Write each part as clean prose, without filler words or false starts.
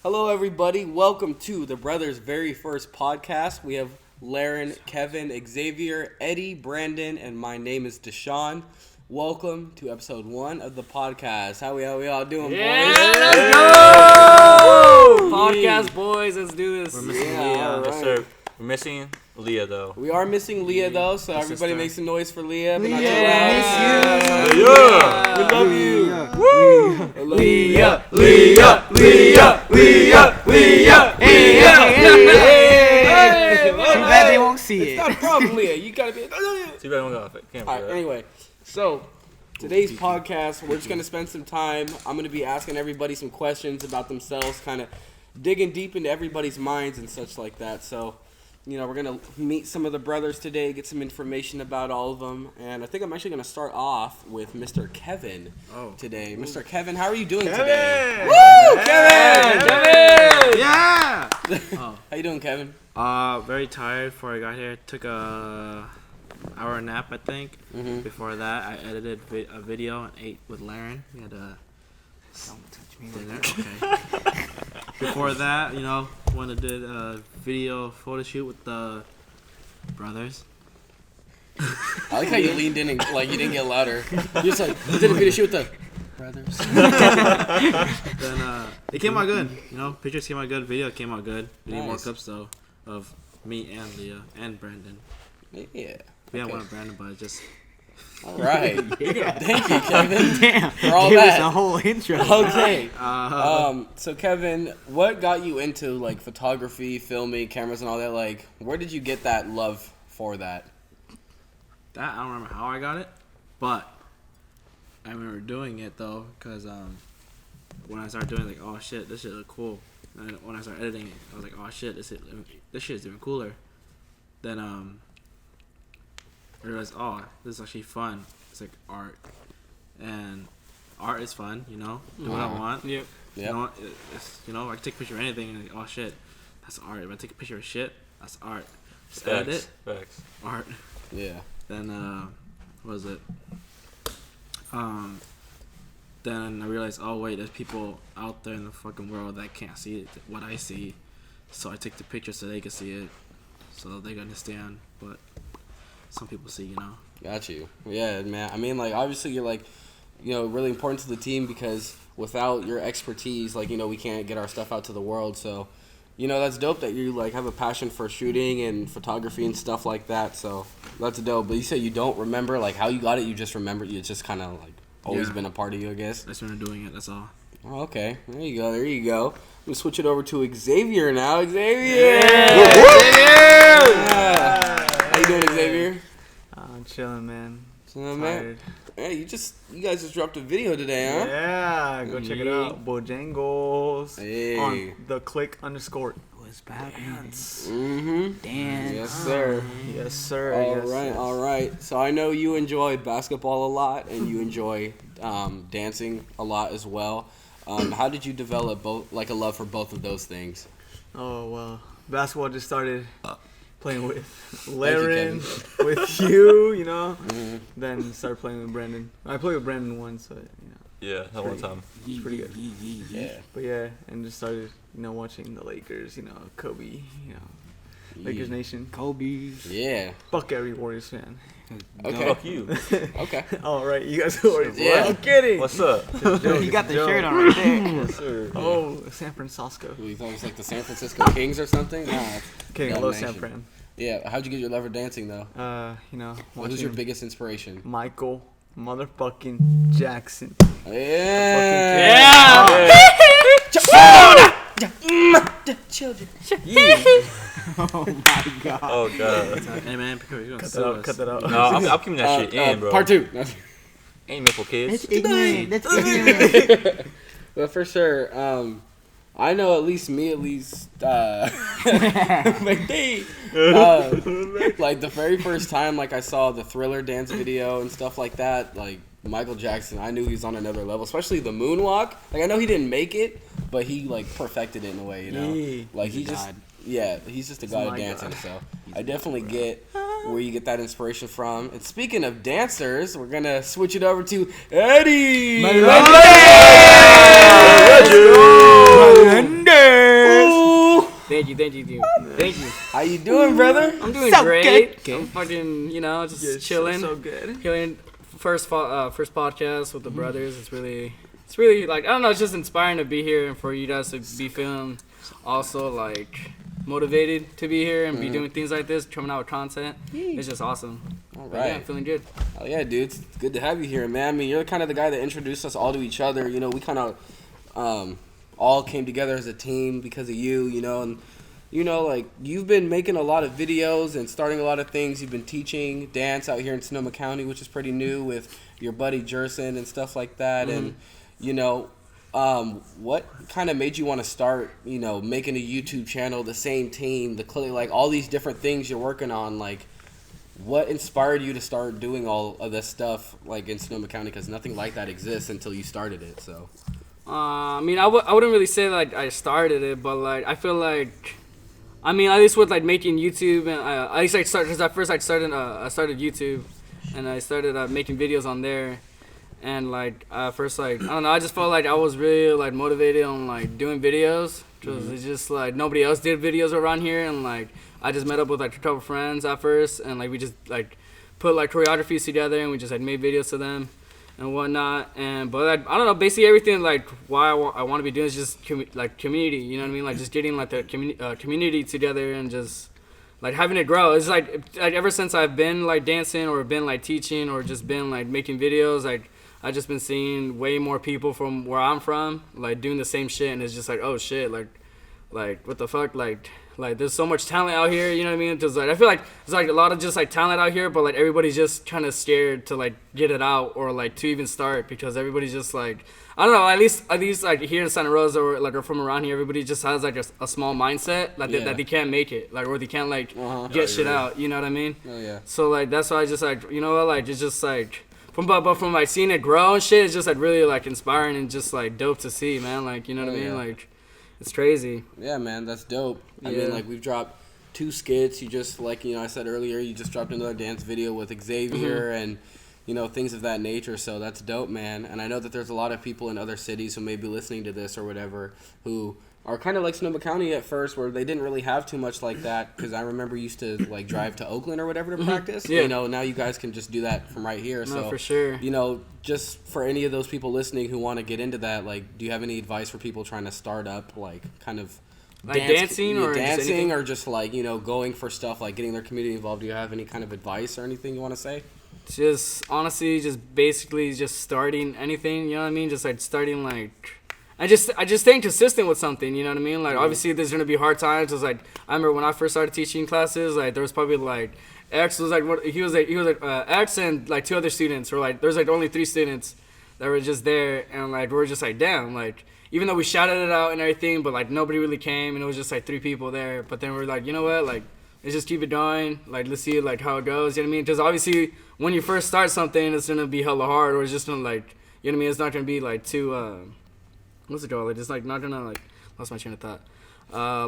Hello, everybody. Welcome to the Brothers' very first podcast. We have Laren, Kevin, Xavier, Eddie, Brandon, and my name is Deshaun. Welcome to episode 1 of the podcast. How we all doing, boys? Let's go! Podcast boys, let's do this. We're missing Yeah, Leah. all right. Yes, sir. We're missing Leah, though. We are missing Leah, though, so everybody sister. make some noise for Leah. But not too Yeah. loud. Yeah. We love you. Woo! I love you. Too bad they won't see It's it. not a problem, Leah. You gotta be. Too bad I don't got it. Can't All right, anyway, so today's podcast, we're just going to spend some time. I'm going to be asking everybody some questions about themselves, kind of digging deep into everybody's minds and such like that. So, you know, we're going to meet some of the brothers today, get some information about all of them. And I think I'm actually going to start off with Mr. Kevin today. Mr. Kevin, how are you doing today? Woo! Kevin! Yeah. How you doing, Kevin? Very tired before I got here. Took a hour nap, I think. Mhm. Before that, I edited a video and ate with Laren. We had a dinner. Okay. Before that, you know, wanted to do a video photo shoot with the brothers. I like how you leaned in and like you didn't get louder. You're just like, you did a video shoot with the brothers. Then it came out good. You know, pictures came out good. Video came out good. We need more Nice. clips though of me and Leah and Brandon. Yeah. We have Okay. one of Brandon, but just All right. Thank you, Kevin. Damn. For all Give that. us a whole intro. Okay. So Kevin, what got you into like photography, filming, cameras, and all that? Like, where did you get that love for that? that I don't remember how I got it, but I remember doing it though, cause when I started doing it, like, oh shit, this shit look cool. And when I started editing it, I was like, oh shit, this shit is even cooler. Then I realized, oh, this is actually fun. It's like art, and art is fun. You know, do what I want. Yep. You Yep. know, you know, I can take a picture of anything and like, oh shit, that's art. If I take a picture of shit, that's art. Just edit it, Facts. art. Yeah. Then what was it? Then I realized, oh wait, there's people out there in the fucking world that can't see it, what I see. So I take the picture so they can see it, so they can understand what some people see, you know. Got you. Yeah, man. I mean, like, obviously you're like, you know, really important to the team because without your expertise, like, you know, we can't get our stuff out to the world. So, you know, that's dope that you like have a passion for shooting and photography and stuff like that. So that's dope. But you say you don't remember like how you got it. You just remember it's just kind of like always Yeah. been a part of you, I guess. I started doing it. That's all. Oh, okay. There you go. There you go. I'm gonna switch it over to Xavier now. Xavier. Yeah. How you doing, Xavier? I'm chilling, man. So, man. Tired. Hey, you guys just dropped a video today, huh? Yeah, go check it out. Bojangles Hey. on the click _ What's bad, Mm-hmm. Damn. Yes, sir. Yes, sir. All yes, right, yes. all right. So I know you enjoy basketball a lot, and you enjoy dancing a lot as well. How did you develop both, like a love for both of those things? Oh well, basketball just started playing with you, Laren, with you know. Mhm. Then started playing with Brandon. I played with Brandon once, so you know, Yeah, that one time. it's pretty good. Yeah. But yeah, and just started, you know, watching the Lakers, you know, Kobe, you know, Lakers Nation. Kobe. Yeah. Fuck every Warriors fan. Okay. Fuck you. Okay. All right, you guys are Warriors. Yeah. I'm kidding. What's up? Joke, You got the joke. shirt on right there. Yes, sir. Oh, San Francisco. You thought it was like the San Francisco Kings or something? Nah. Okay, Dub hello San Nation. Fran. Yeah. How'd you get your love for dancing though? You know, What was your watching biggest inspiration? Michael motherfucking Jackson. Yeah. Children. Oh my god. Oh, God. Hey man, you're gonna Cut sue that out. us. Cut that out. No, I'm keeping that shit in, bro. Part 2. Ain't meant for kids. That's ignorant. That's ignorant. But for sure, I know at least like they, like the very first time like I saw the Thriller dance video and stuff like that, like Michael Jackson, I knew he was on another level, especially the moonwalk. Like I know he didn't make it, but he like perfected it in a way, you know. Yeah. Like he just, yeah, he's just a god of my dancing. god. So I definitely get where you get that inspiration from. And speaking of dancers, we're gonna switch it over to Eddie. Melendez! Thank you. Thank you. How you doing, brother? I'm doing So great. good. I'm fucking, just You're chilling. So good. Killing first podcast with the brothers. It's really like, I don't know, it's just inspiring to be here and for you guys to be feeling also like motivated to be here and be doing things like this, coming out with content. It's just awesome. All But right. yeah, I'm feeling good. Oh yeah, dude, it's good to have you here, man. I mean, you're kind of the guy that introduced us all to each other. You know, we kind of all came together as a team because of you. You know, and like you've been making a lot of videos and starting a lot of things. You've been teaching dance out here in Sonoma County, which is pretty new with your buddy Jerson and stuff like that. And what kind of made you want to start, making a YouTube channel, the same team, like all these different things you're working on, like. What inspired you to start doing all of this stuff like in Sonoma County? Because nothing like that exists until you started it. So, I mean, I wouldn't really say like I started it, but like I feel like, I mean, at least with like making YouTube, and at least I started because at first I started YouTube, and I started making videos on there, and like first like I don't know, I just felt like I was really like motivated on like doing videos because it's just like nobody else did videos around here, and like. I just met up with like a couple friends at first, and like we just like put like choreographies together, and we just like made videos to them and whatnot. And but like, I don't know, basically everything like why I want to be doing is just like community. You know what I mean? Like just getting like the community together and just like having it grow. It's like ever since I've been like dancing or been like teaching or just been like making videos, like I just been seeing way more people from where I'm from like doing the same shit, and it's just like oh shit, like what the fuck, like there's so much talent out here, you know what I mean? Cause like I feel like there's like a lot of just like talent out here, but like everybody's just kind of scared to like get it out or like to even start because everybody's just like I don't know. At least like here in Santa Rosa or from around here, everybody just has like a small mindset like that they can't make it, like or they can't like get shit out. You know what I mean? Oh yeah. So like that's why I just like like it's just like from like seeing it grow and shit, it's just like really like inspiring and just like dope to see, man. Like you know what I mean? Like. It's crazy. Yeah, man, that's dope. I Yeah. mean, like, we've dropped 2 skits. You just, like, I said earlier, you just dropped another dance video with Xavier and, things of that nature. So that's dope, man. And I know that there's a lot of people in other cities who may be listening to this or whatever who are kind of like Sonoma County at first where they didn't really have too much like that because I remember used to, like, drive to Oakland or whatever to practice. Yeah. Now you guys can just do that from right here. No, So, for sure. just for any of those people listening who want to get into that, like, do you have any advice for people trying to start up, like, kind of like dancing or dancing or just like going for stuff like getting their community involved? Do you have any kind of advice or anything you want to say? Just honestly, just basically just starting anything. You know what I mean? Just like starting like. I just staying consistent with something, you know what I mean? Like obviously there's gonna be hard times. Cause like I remember when I first started teaching classes, like there was probably like X was like he was like X and like 2 other students, or like there's like only 3 students that were just there, and like we were just like damn, like even though we shouted it out and everything, but like nobody really came, and it was just like 3 people there. But then we're like, you know what, like let's just keep it going, like let's see like how it goes, you know what I mean? Because obviously when you first start something, it's gonna be hella hard, or it's just gonna like you know what I mean? It's not gonna be like too what's it called? Like it's like not gonna like lost my train of thought.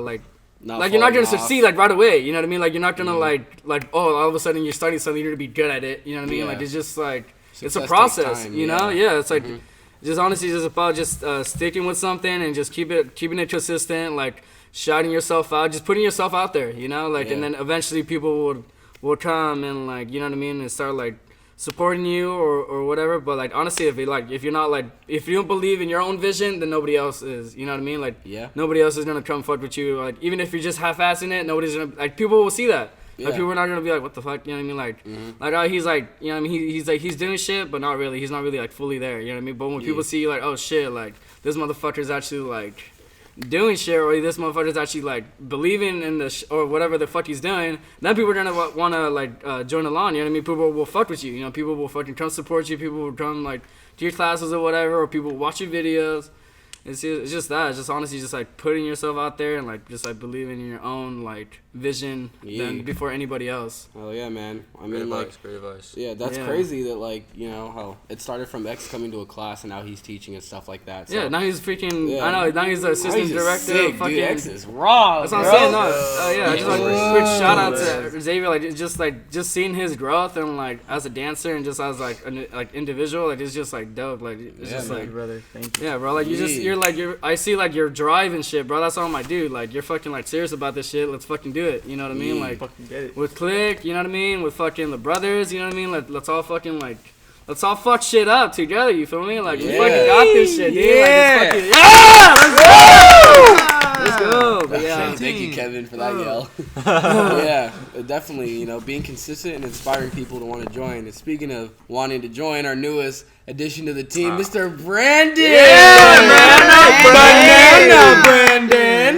Like you're not gonna succeed like right away. You know what I mean? Like you're not gonna like all of a sudden you're starting something, you're gonna be good at it. You know what I mean? Like it's just like it's a process. Time, you know? Yeah. It's like just honestly just about just sticking with something and just keeping it consistent. Like shouting yourself out, just putting yourself out there. You know? Like and then eventually people will come and like you know what I mean and start like supporting you or whatever. But like honestly, if you don't believe in your own vision, then nobody else is. You know what I mean? Like nobody else is gonna come fuck with you. Like even if you're just half-assing it, nobody's gonna like people will see that. Like people are not gonna be like, what the fuck? You know what I mean? Like he's like, you know what I mean? He's like he's doing shit, but not really. He's not really like fully there. You know what I mean? But when people see you like, oh shit, like this motherfucker's actually like doing shit, or this motherfucker's actually like believing in the or whatever the fuck he's doing, then people are gonna want to like join along. You know what I mean? People will fuck with you. You know, people will fucking come support you. People will come like to your classes or whatever, or people will watch your videos. It's just that. It's just honestly just like putting yourself out there and like just like believing in your own like vision than before anybody else. Oh yeah, man. I Great mean, advice, great advice. Yeah, that's crazy that like how it started from X coming to a class and now he's teaching and stuff like that. So. Yeah, now he's freaking. I know. Now he's the assistant director. Sick, fucking, dude, X is raw. That's what I'm saying. No, I just like quick shout out to Xavier. Like just seeing his growth and like as a dancer and just as like an individual, like it's just like dope. Like it's just Thank like you, brother. Thank you. yeah, bro. Like you're I see like your drive and shit, bro. That's all my dude. Like you're fucking like serious about this shit. Let's fucking do it. You know what I mean? Like Fucking get it. with Click, you know what I mean? With fucking the brothers, you know what I mean? Let's all fucking like. Let's all fuck shit up together, you feel me? Like, we fucking got this shit, dude. Yeah. Like, it's fucking, let's go! But yeah. Thank you, Kevin, for that yell. Yeah, definitely, you know, being consistent and inspiring people to want to join. And speaking of wanting to join, our newest addition to the team, Mr. Brandon! Yeah, Brandon!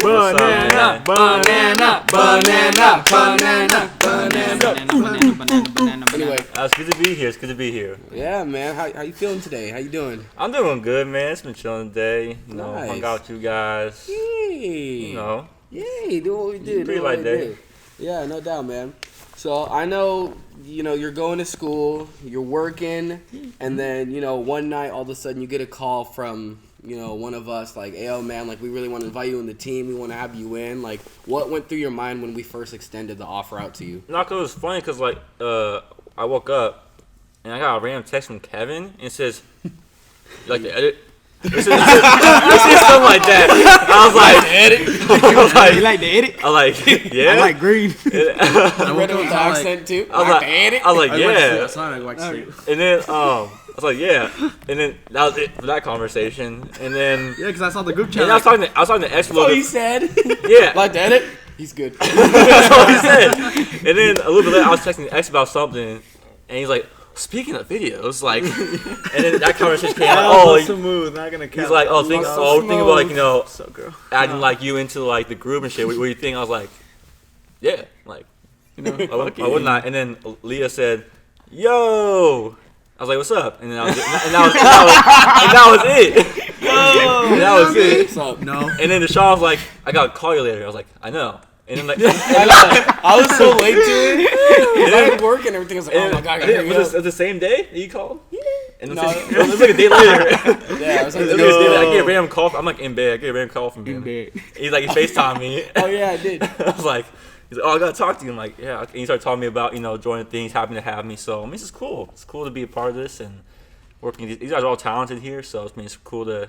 Anyway, It's good to be here. It's good to be here. yeah, man, how you feeling today? How you doing? I'm doing good, man. It's been chilling today. You know, Nice. hung out with you guys. Yay! You know, Yay, do what we do. Pretty do what light we day. do. Yeah, no doubt, man. So I know, you know, you're going to school, you're working, and then, you know, one night all of a sudden you get a call from, you know, one of us like, hey, oh man, like we really want to invite you in the team. We want to have you in. Like, what went through your mind when we first extended the offer out to you? no, 'cause it was funny because like I woke up and I got a random text from Kevin and it says, "You like to edit?" It said something like that. I was like, edit. I was like, You like to edit? I was like, yeah. I like green. I read it with the accent too. I was like, yeah. That's not like sleep. And then I was like, yeah. And then that was it for that conversation. And then Yeah, because I saw the group and chat. I was talking to X a little Oh, he bit. said. Yeah. Like to edit? He's good. That's all he said. And then a little bit later, I was texting X about something, and he's like, "Speaking of videos, like," and then that conversation came out. Oh, Oh, smooth. Not gonna count. he's like, "Oh, think about like, you know, So girl. adding like you into like the group and shit. What do you think?" I was like, "Yeah, like, You know, I would not." And then Leah said, "Yo." I was like, "What's up?" And then that was it. And that was it. What's up? No. And then Deshaun was like, "I gotta call you later." I was like, "I know." And then like, I was so late to it. I had work and everything. I was like, oh my god, I gotta hurry was up. it the same day that you called? Yeah. And No, it was like a day later. Yeah, I was like, It was like a day later. I get a random call. I'm like in bed. I get a random call from him. in bed. He's like, he FaceTimed me. oh yeah, I did. I was like, he's like, "Oh, I gotta talk to you." I'm like, "Yeah." And he started talking to me about, you know, joining things, happy to have me. So I mean, this is cool. It's cool to be a part of this and working. These guys are all talented here, so I mean, it's cool to,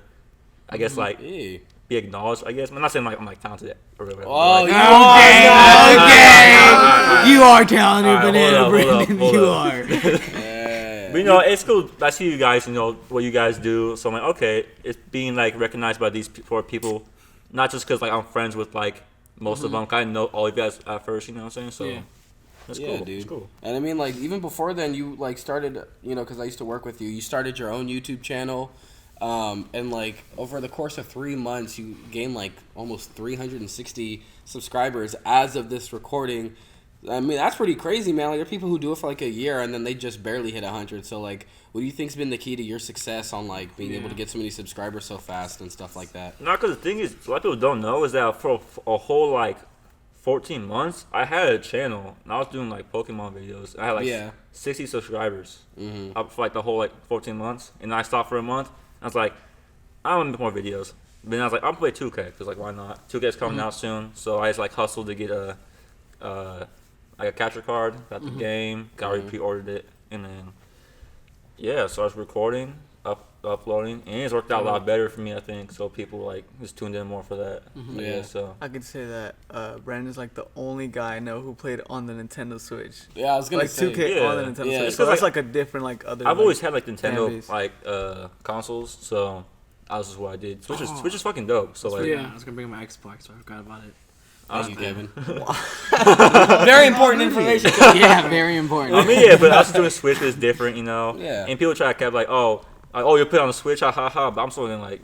I guess, like Hey. be acknowledged. I guess I'm not saying like I'm like talented or whatever. Oh, but, you like, are. You are talented, All right, Banana hold up, Brandon. hold You up. are. Yeah. But you know, it's cool. I see you guys, you know, what you guys do. So I'm like, okay, it's being like recognized by these four people, not just because like I'm friends with like most of them. I know all of you guys at first, you know what I'm saying? So Yeah. that's Yeah, cool. dude. It's cool. And I mean, like, even before then, you, like, started, you know, because I used to work with you, you started your own YouTube channel. And, like, over the course of 3 months, you gained, like, almost 360 subscribers as of this recording. I mean, that's pretty crazy, man. Like, there are people who do it for, like, a year, and then they just barely hit 100. So, like, what do you think's been the key to your success on, like, being able to get so many subscribers so fast and stuff like that? Not because the thing is, a lot of people don't know is that for a whole like 14 months, I had a channel and I was doing like Pokemon videos. I had like Yeah. 60 subscribers Mm-hmm. up for like the whole like 14 months, and then I stopped for a month. I was like, I want to make more videos. But then I was like, I'll play 2K because like why not? 2K's coming out soon, so I just like hustled to get a like a capture card, got the game, pre-ordered it, and then yeah, so I was recording, uploading, and it's worked out a lot better for me, I think. So people like just tuned in more for that. I Yeah. guess, so I could say that Brandon's like the only guy I know who played on the Nintendo Switch. Yeah, I was going to Like say. 2K Yeah. on the Nintendo Yeah, Switch. it's So 'cause, that's like, like a different like other. I've like, always had like Nintendo fan base. like consoles, so that was just what I did. Switch is fucking dope. So like, Yeah. I was gonna bring my Xbox, so I forgot about it. Thank you, Kevin. Very important information. Yeah, very important. I mean, yeah, but I was doing Switch is different, you know. Yeah. And people try to kept like, oh, you put it on the Switch, ha ha ha. But I'm still in like,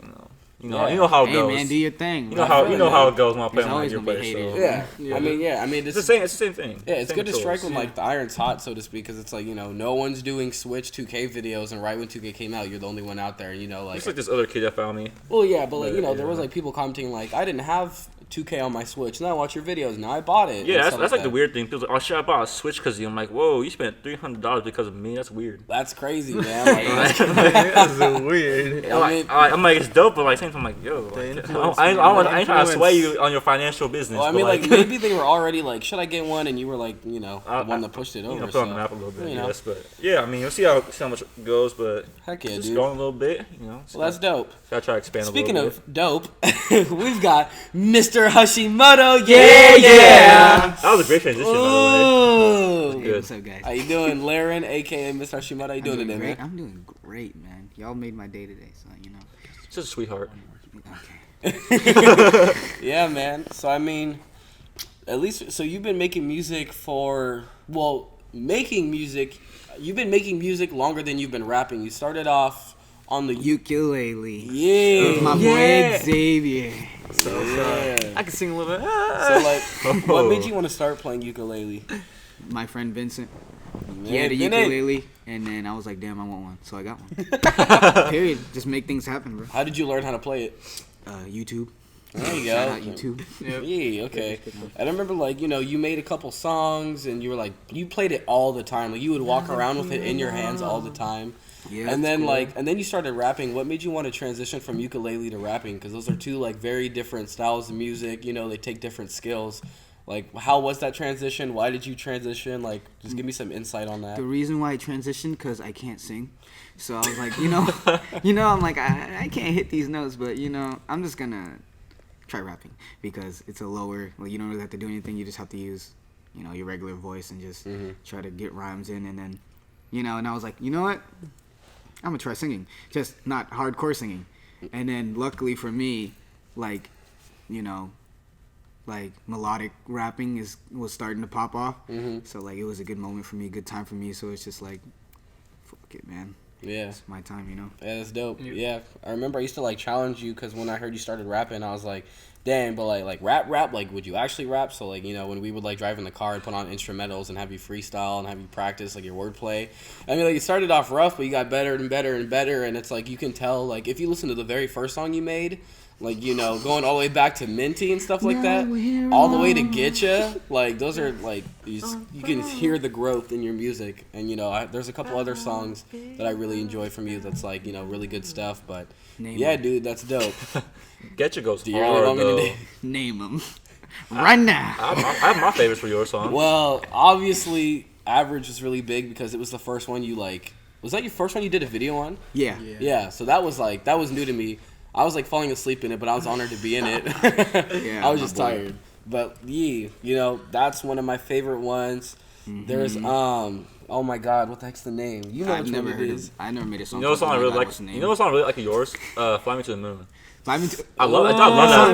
Yeah. you know how it Hey goes. man, do your thing. you know how Yeah. it goes when I play There's on like always your gonna be place. So. haters. Yeah. I mean, It's the same. It's the same thing. Yeah, it's Same good to strike controls. when like the iron's hot, so to speak, because it's like, you know, no one's doing Switch 2K videos, and right when 2K came out, you're the only one out there. You know, like, It's like this other kid that found me. well, yeah, but like, you know, Yeah. there was like people commenting like, I didn't have 2K on my Switch. And then I watch your videos. Now I bought it. Yeah, and that's stuff like the that. weird thing. People like, oh shit, I bought a Switch because you. I'm like, whoa, you spent $300 because of me. That's weird. That's crazy, man. Like, That's so weird. I'm like, it's dope, but like same time, I'm like, yo, The like, influence, I ain't trying to influence. sway you on your financial business. well, I but, mean, like maybe they were already like, should I get one? And you were like, you know, the one that pushed it over. you know, put so, on the map a little bit, you know. yes. But yeah, I mean, we'll see how much it goes, but Heck yeah, just dude. going a little bit, you know. Well, that's dope. Gotta try to expand Speaking a little of dope, we've got Mr. Hashimoto. Yeah, bit. yeah. That was a great transition, by the way. Ooh. Good. What's up, guys? How you doing, Laren, aka Mr. Hashimoto? How you doing today, great. man? I'm doing great, man. Y'all made my day today, so you know. Just a sweetheart. Okay. Yeah, man. So I mean, at least so you've been making music for making music. You've been making music longer than you've been rapping. You started off on the Ukulele. yeah. With my boy Xavier. So Yeah. I can sing a little bit. So like, what made you want to start playing ukulele? My friend Vincent. He Yeah, had a Vinny. ukulele, and then I was like, damn, I want one. So I got one. Period. Just make things happen, bro. How did you learn how to play it? YouTube. There you Shout go. out YouTube. Yeah, okay. And I remember, like, you know, you made a couple songs, and you were like, you played it all the time. Like, you would walk around with it in your hands all the time. Yeah. And then, it's cool. and then you started rapping. What made you want to transition from ukulele to rapping? Because those are two, like, very different styles of music. You know, they take different skills. Like, how was that transition? Why did you transition? Like, just give me some insight on that. The reason why I transitioned, because I can't sing. So I was like, I'm like, I can't hit these notes, but, I'm just going to try rapping because it's a lower, like, you don't really have to do anything. You just have to use, your regular voice and just try to get rhymes in. And then, and I was like, you know what? I'm going to try singing, just not hardcore singing. And then luckily for me, like melodic rapping was starting to pop off. So like it was a good moment for me, good time for me. So it's just like, fuck it, man. Yeah. It's my time, Yeah, that's dope. Yeah. I remember I used to, like, challenge you because when I heard you started rapping, I was like, dang, but, like rap, like, would you actually rap? So, like, when we would, like, drive in the car and put on instrumentals and have you freestyle and have you practice, like, your wordplay. I mean, like, it started off rough, but you got better and better and better, and it's, like, you can tell, like, if you listen to the very first song you made, like, going all the way back to Minty and stuff like that, all the way to Getcha, like, those are, like, you can hear the growth in your music. And, there's a couple other songs that I really enjoy from you that's, like, really good stuff. But, dude, that's dope. Getcha goes Do you really hard, want me to though. Name them right now. I have my favorites for your song. Well, obviously, Average is really big because it was the first one you, like, was that your first one you did a video on? Yeah. Yeah, so that was new to me. I was, like, falling asleep in it, but I was honored to be in it. Yeah, I was my just boy. tired. But, that's one of my favorite ones. There's, oh, my God, what the heck's the name? You know I've which never one it heard is. I never made a song. You know what song I really like? What's the name? You know what song I really like of yours? Fly Me to the Moon. Fly Me to- I love that.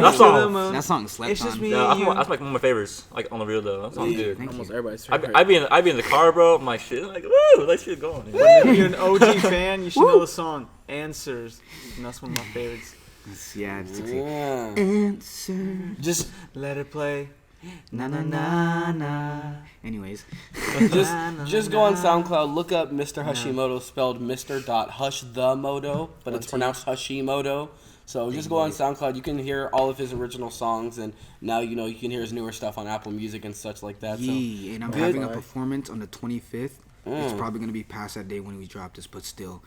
That song. That song slept It's just on. me. Yeah, you. that's like one of my favorites. Like on the real though. That song's good. Thank Almost you. everybody's I'd favorite. be in the car, bro. I'm like shit, like woo, let's get going. If you're an OG fan, you should know the song Answers. And that's one of my favorites. Yeah, it's Yeah. Answer. Just Let it play. Na na na na. Anyways. just go on SoundCloud, look up Mr. Hashimoto, spelled Mr.Hushthemoto, but it's pronounced Hashimoto. So just go on SoundCloud. You can hear all of his original songs, and now you can hear his newer stuff on Apple Music and such like that. So Yeah, and I'm Good. having a performance on the 25th. It's Mm. probably gonna be past that day when we drop this, but still.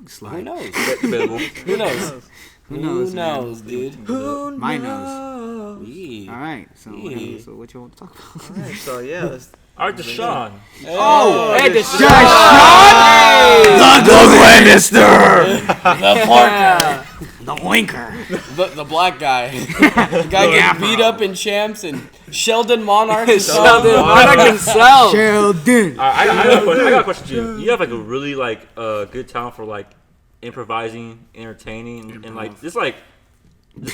Slide. who knows? Available. Who knows? Who knows, man? knows, dude? My nose. Yeah. All right. So, Yeah. so what you want to talk about? Alright, so yeah, let's Alright, Deshaun. Oh, Hey, this the Parker, The winker. the black guy, the guy gets beat up in Champs, and Sheldon Monarch. Sheldon Monarch himself. Sheldon. I got a question to you. You have like a really like good talent for like improvising, entertaining, and like just like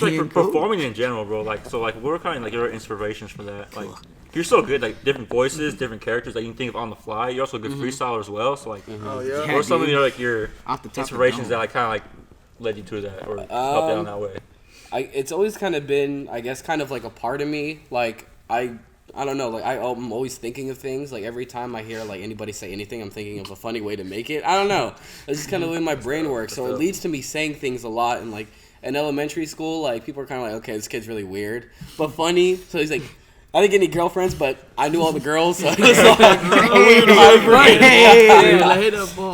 Being cool. performing in general, bro. Like so, like what are kind of like your inspirations for that? Like you're so good, like different voices, different characters that you can think of on the fly. You're also a good freestyler as well. So like, Oh yeah. Yeah. what are some of dude. your like your Off the top of the inspirations dome. that like kind of like led you to that or helped out in that way? It's always kind of been, I guess, kind of like a part of me. Like I don't know. Like I'm always thinking of things. Like every time I hear like anybody say anything, I'm thinking of a funny way to make it. I don't know. It's just kind of the way my brain works. So it leads to me saying things a lot, and like in elementary school, like people are kind of like, okay, this kid's really weird, but funny. So he's like, I didn't get any girlfriends, but I knew all the girls, so it was like a weird hybrid.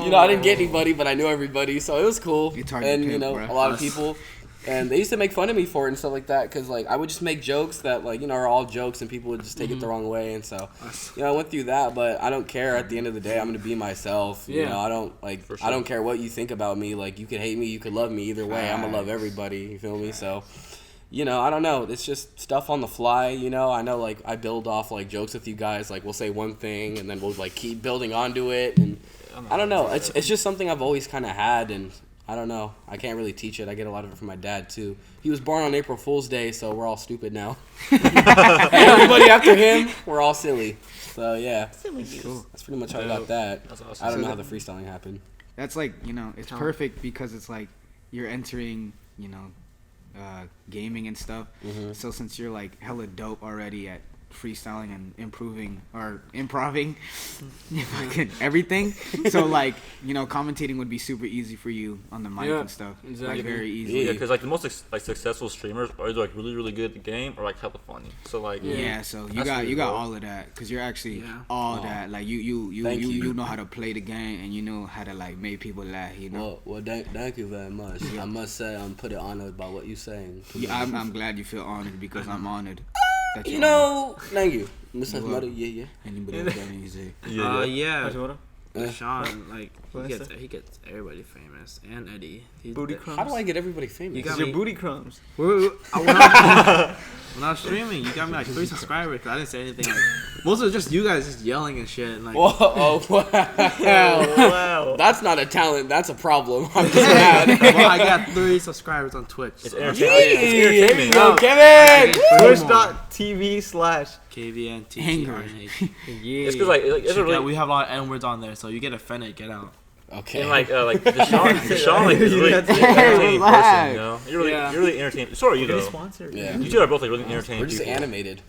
You know, I didn't get anybody, but I knew everybody, so it was cool. It's hard to And pick, you know, bro. a lot of people. And they used to make fun of me for it and stuff like that, because like I would just make jokes that like, you know, are all jokes and people would just take it the wrong way. And so, you know, I went through that, but I don't care. At the end of the day, I'm gonna be myself. You Yeah. know, I don't like For sure. I don't care what you think about me. Like you could hate me, you could love me. Either way, I'm gonna love everybody. You feel me? So, you know, I don't know. It's just stuff on the fly. You know, I know like I build off like jokes with you guys. Like we'll say one thing and then we'll like keep building onto it. And I don't know. It's just something I've always kind of had, and I don't know. I can't really teach it. I get a lot of it from my dad too. He was born on April Fool's Day, so we're all stupid now. Everybody after him, we're all silly. So yeah, Cool. that's pretty much how I got that. That's awesome. I don't So know how the freestyling happened. That's like, you know, it's perfect because it's like you're entering, you know, gaming and stuff. So since you're like hella dope already at freestyling and improving or improving fucking everything, so like, you know, commentating would be super easy for you on the mic Yeah, and stuff. exactly. Like very easy. Yeah, Yeah. because like the most like successful streamers are either like really good at the game or like hella funny. So like Yeah, so you That's got really you got dope. all of that because you're actually Yeah. all Oh. that. Like you Thank you. know how to play the game and you know how to like make people laugh. You know. Well, thank you very much. I must say I'm pretty honored by what you're saying. Yeah, I'm glad you feel honored because I'm honored. That You you're know, thank you, Mr. You're Mother. welcome. Yeah. Anybody else got anything to say? Yeah. Hashimoto? Sean, like What he I gets say? he gets everybody famous, and Eddie. Booty crumbs. How do I get everybody famous? You got It's your me. booty crumbs. When I was streaming, you got me like 3 subscribers. 'Cause I didn't say anything. Like, most of it was just you guys just yelling and shit. And, like, Whoa, oh, wow. Wow. That's not a talent. That's a problem. I'm just mad. well, I got 3 subscribers on Twitch. It's So entertaining. It's Here entertainment. you go, No. Kevin. Twitch.tv/ KVNTTRNH. Yeah. It's because like it's a really We have a lot of N words on there, so you get offended, get out. Okay. and like Deshaun like is really Hey, entertaining person. relax. You know, Yeah. you're really entertaining. So are you Get a though. sponsor. Yeah. You two are both like really entertaining. We're just people. animated.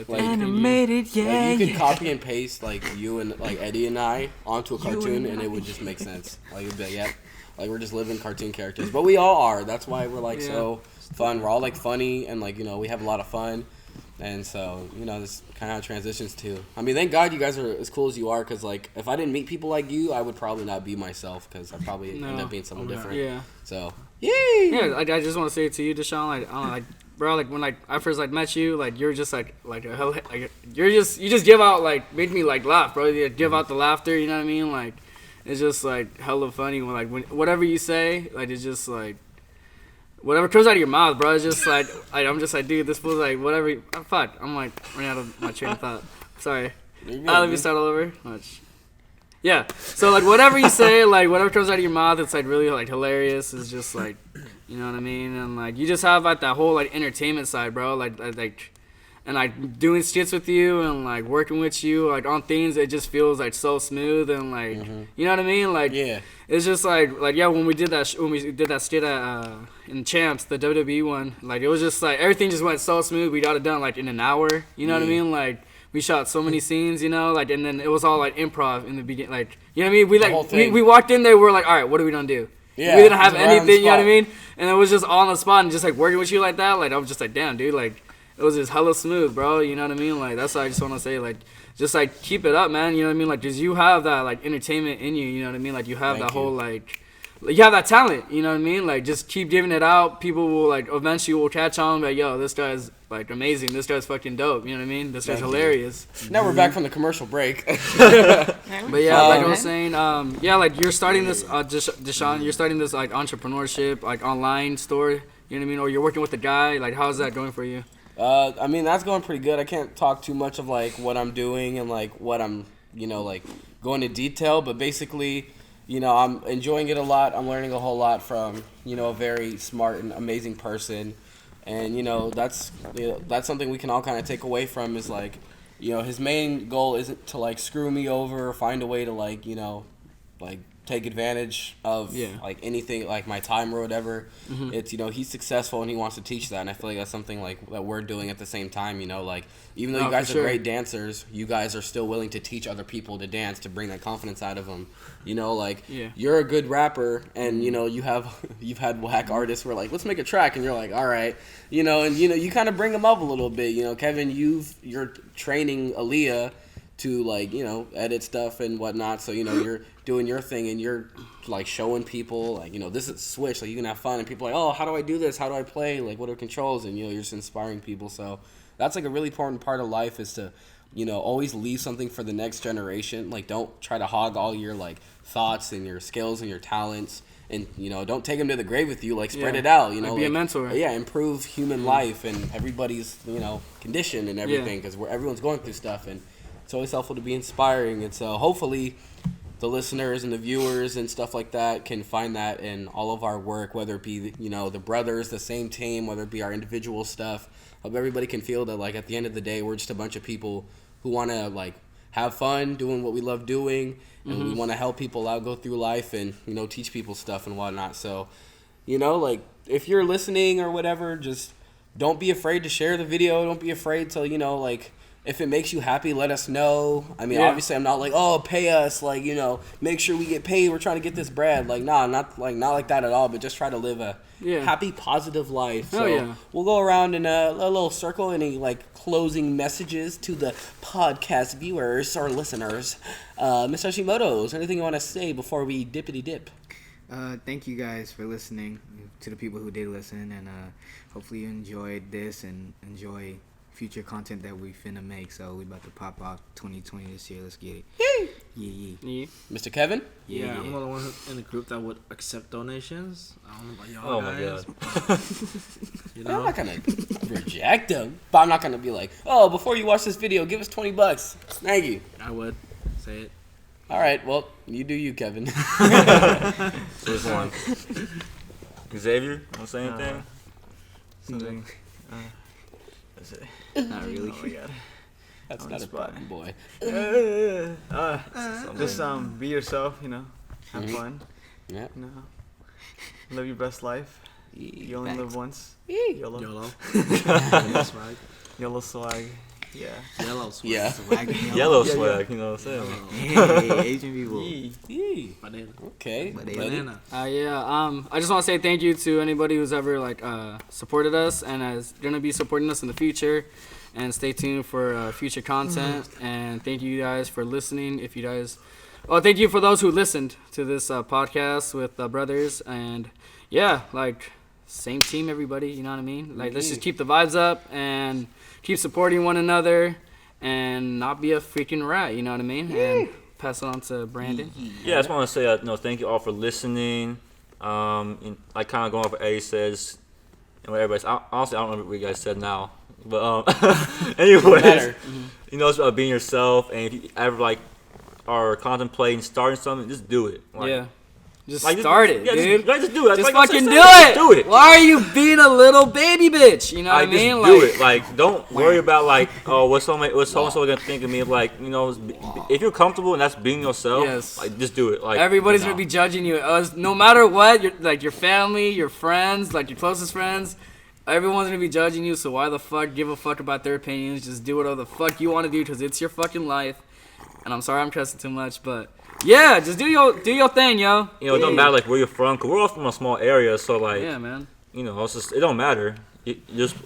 like, Animated, yeah. like you could copy and paste like you and like Eddie and I onto a cartoon, and it would just make sense. Like it'd be like, yep, like we're just living cartoon characters. But we all are. That's why we're like so fun. We're all like funny, and like, you know, we have a lot of fun. And so, you know, this kind of transitions to. I mean, thank God you guys are as cool as you are, because like if I didn't meet people like you, I would probably not be myself, because I'd probably end No. up being someone Oh, yeah. different. Yeah. So, yay! Yeah, like I just want to say it to you, Deshaun. Like, I don't know, like, bro, like when like I first like met you, like you're just like a hell, like you just give out like make me like laugh, bro. You give out the laughter, you know what I mean? Like it's just like hella funny when whatever you say, like it's just like whatever comes out of your mouth, bro. It's just like I'm just like, dude, this fool's like whatever. Fuck, I'm like running out of my train of thought. Sorry. You're good, Let me man. start all over. Yeah. So like whatever you say, like whatever comes out of your mouth, it's like really like hilarious. It's just like, you know what I mean? And like you just have like that whole like entertainment side, bro. Like and like doing skits with you and like working with you like on things, it just feels like so smooth and like you know what I mean? Like Yeah. it's just like yeah, when we did that skit at in Champs, the WWE one, like it was just like everything just went so smooth. We got it done like in an hour. You know what I Yeah. mean? Like we shot so many scenes, you know, like and then it was all like improv in the beginning. Like you know what I mean? We whole like thing. we walked in there, we were like, all right, what are we gonna do? Yeah, We didn't have just right on the anything, you know what I spot. mean? And it was just all on the spot and just like working with you like that. Like I was just like, damn, dude, like. It was just hella smooth, bro. You know what I mean? Like that's why I just want to say, like, just like keep it up, man. You know what I mean? Like, cause you have that like entertainment in you. You know what I mean? Like you have Thank that you. whole like, you have that talent. You know what I mean? Like just keep giving it out. People will like eventually will catch on. Like, yo, this guy's like amazing. This guy's fucking dope. You know what I mean? This guy's Thank you. hilarious. Now we're back from the commercial break. But yeah, like I Um, was saying, yeah, like you're starting this, Deshaun, you're starting this like entrepreneurship, like online store. You know what I mean? Or you're working with a guy. Like, how's that going for you? I mean, that's going pretty good. I can't talk too much of like what I'm doing and like what I'm, you know, like going into detail, but basically, you know, I'm enjoying it a lot. I'm learning a whole lot from, you know, a very smart and amazing person. And, you know, that's something we can all kind of take away from is like, you know, his main goal isn't to like screw me over or find a way to like, you know, like take advantage of Yeah. like anything, like my time or whatever. It's, you know, he's successful and he wants to teach that, and I feel like that's something like that we're doing at the same time. You know, like even though No, you guys for are sure. great dancers, you guys are still willing to teach other people to dance, to bring that confidence out of them. You know, like Yeah. you're a good rapper, and you know you've had whack artists who are like, let's make a track, and you're like, all right, you know, and you kind of bring them up a little bit. You know, Kevin, you're training Aaliyah to, like, you know, edit stuff and whatnot, so you know you're doing your thing and you're like showing people, like, you know, this is Switch, like you can have fun, and people are like, oh, how do I do this, how do I play, like what are controls, and you know you're just inspiring people. So that's like a really important part of life, is to, you know, always leave something for the next generation. Like, don't try to hog all your like thoughts and your skills and your talents, and you know, don't take them to the grave with you. Like, spread Yeah. it out, you know, Like, be a mentor. Yeah, improve human life and everybody's, you know, condition and everything, because everyone's going through stuff, and it's always helpful to be inspiring. And so hopefully the listeners and the viewers and stuff like that can find that in all of our work, whether it be, you know, the brothers, the same team, whether it be our individual stuff. Hope everybody can feel that, like, at the end of the day, we're just a bunch of people who want to, like, have fun doing what we love doing, and we want to help people out, go through life, and, you know, teach people stuff and whatnot. So, you know, like, if you're listening or whatever, just don't be afraid to share the video. Don't be afraid to, you know, like, if it makes you happy, let us know. I mean, Yeah. obviously, I'm not like, oh, pay us, like, you know, make sure we get paid. We're trying to get this bread. Like, nah, not like that at all. But just try to live a happy, positive life. So yeah. we'll go around in a little circle. Any like closing messages to the podcast viewers or listeners? Mr. Hashimoto, is there anything you want to say before we dippity dip? Thank you guys for listening, to the people who did listen, and hopefully you enjoyed this and enjoy future content that we finna make. So we about to pop off 2020 this year. Let's get it. Yeah. Yeah. Mr. Kevin? Yeah, I'm the only one in the group that would accept donations. I don't know about y'all Oh my guys. god. You I'm know, not gonna reject them, but I'm not gonna be like, oh, before you watch this video, give us $20. Thank you. I would say it. All right, well, you do you, Kevin. So which one? Xavier, want to say anything? Something. That's it. Not really. Oh my god. That's On not the a spot. problem, boy. Just be yourself, you know. Have Mhm. fun. Yeah. You know. Live your best life. You only live once. YOLO. YOLO. Yellow swag. YOLO swag. Yeah. Yellow swag. Yeah. Swag and Yellow Yeah, swag, you know what I'm saying? Yellow. Hey, Asian people. Yee. Banana. Okay. Banana. I just want to say thank you to anybody who's ever like supported us and is gonna be supporting us in the future, and stay tuned for future content. And thank you guys for listening. If you guys, thank you for those who listened to this podcast with brothers. And yeah, like, same team, everybody. You know what I mean? Like, let's just keep the vibes up and keep supporting one another, and not be a freaking rat. You know what I mean? And pass it on to Brandon. Yeah, I just want to say, thank you all for listening. And I kind of going off what Eddie says and what everybody's. Honestly, I don't remember what you guys said now, but anyways, Matter. you know, it's about being yourself. And if you ever like are contemplating starting something, just do it. Like, Yeah. Just like, start it, yeah, dude. Just do it. Just Like I fucking said, do just it. Do it. Why are you being a little baby bitch? You know what I mean? Just do it. Like, don't worry about like, oh, what's so and so gonna think of me? Like, you know, if you're comfortable and that's being yourself, Yes. like, just do it. Like, Everybody's gonna be judging you. No matter what, your family, your friends, like your closest friends, everyone's gonna be judging you. So why the fuck give a fuck about their opinions? Just do whatever the fuck you want to do, because it's your fucking life. And I'm sorry I'm cussing too much, but yeah, just do your thing, yo. You know, it don't matter like where you're from, cause we're all from a small area, so like, Yeah, man. you know, it's just, it don't matter. You just,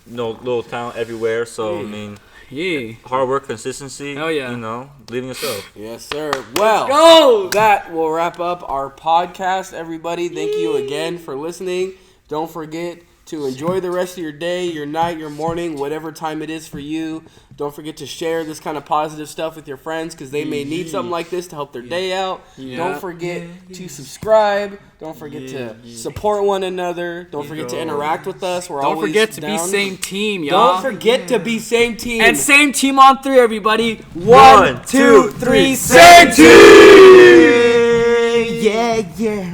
you know, little town everywhere. So I mean, Yeah. hard work, consistency. Hell yeah. You know, believing yourself. Yes, sir. Well, Go. that will wrap up our podcast, everybody. Thank you again for listening. Don't forget to enjoy the rest of your day, your night, your morning, whatever time it is for you. Don't forget to share this kind of positive stuff with your friends, because they may need something like this to help their day out. Don't forget to subscribe. Don't forget to support one another. Don't forget to interact with us. We're Don't always forget to be down. same team, y'all. Don't forget to be same team. And same team on 3, everybody. 1, 2, 3, same team. Yeah, yeah.